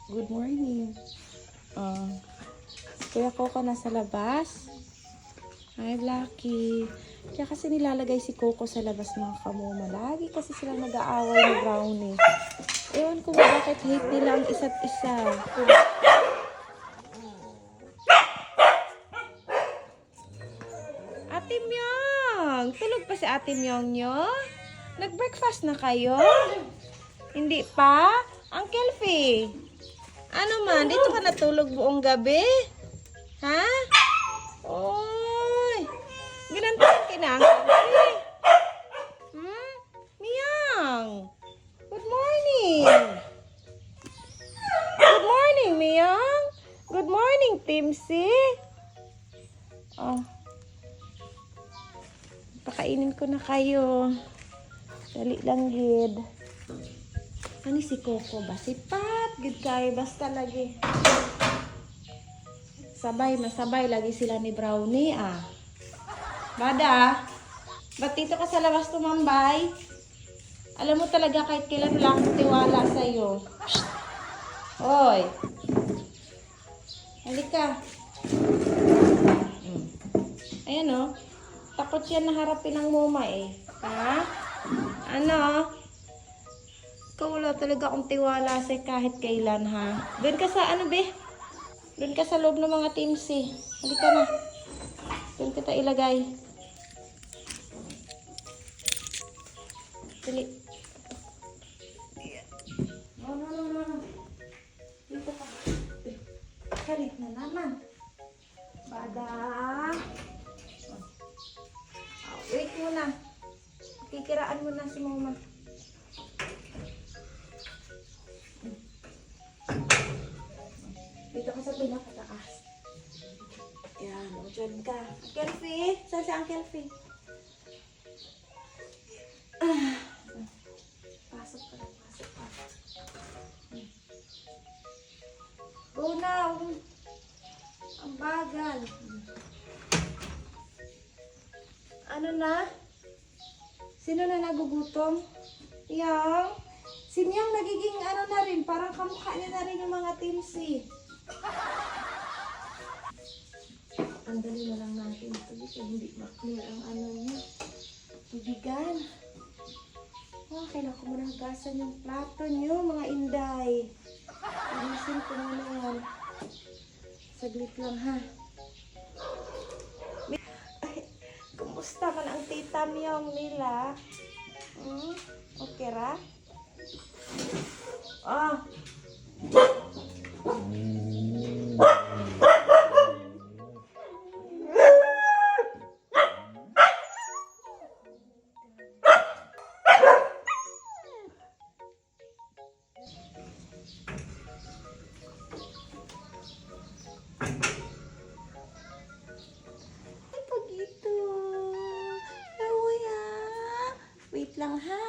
Good morning. Kuya Coco nasa labas. Hi, Blackie. Kaya kasi nilalagay si Coco sa labas mga kamoma. Lagi kasi sila nag-aaway ni Brownie. Ewan ko ba bakit hate nila ang isa't isa. Ate Myong! Tulog pa si Ate Myong nyo? Nag-breakfast na kayo? Hindi pa? Uncle Fee? Ano man? Dito ka natulog buong gabi? Ha? Oy! Ginantahan ka na, Uncle Fee. Myong! Good morning! Good morning, Myong! Good morning, Timsy! Oh. Pakainin ko na kayo. Dali lang, gid. Ano si Coco ba? Sipat, gid kay basta lagi. Masabay lagi sila ni Brownie, ah. Bada, ba't dito ka sa labas tumambay? Alam mo talaga kahit kailan wala akong tiwala sa'yo. Hoy. Halika. Ayan, oh. Takot yan na harapin ng muma, eh. Ha? Ano? Ikaw wala talaga akong tiwala sa kahit kailan, ha? Doon ka sa ano, be? Doon ka sa loob ng mga Timsy. Halika na. Doon kita ilagay. Dali. No. Dito ka. Kalit na naman. Bada. Wait muna. Kikiraan mo na si Mama. Dito ka sa pinakataas. Yan, o dyan ka. Uncle Fee? Saan si Uncle Fee? Pasok ka. Go na. Ang bagal. Ano na? Sino na nagugutom? Yang? Si Myang nagiging ano na rin, parang kamukha niya na rin yung mga Timsy. Tanggalin na lang natin ito kasi hindi maklear ang ano niya. Tubigan. Kailangan ko muna hagasan yung plato niyo, mga inday. Alisin ko muna yan. Saglit lang, ha? Kumusta man ang tita Myong nila? Okay ra? Ay, pagito. Wait lang, ha?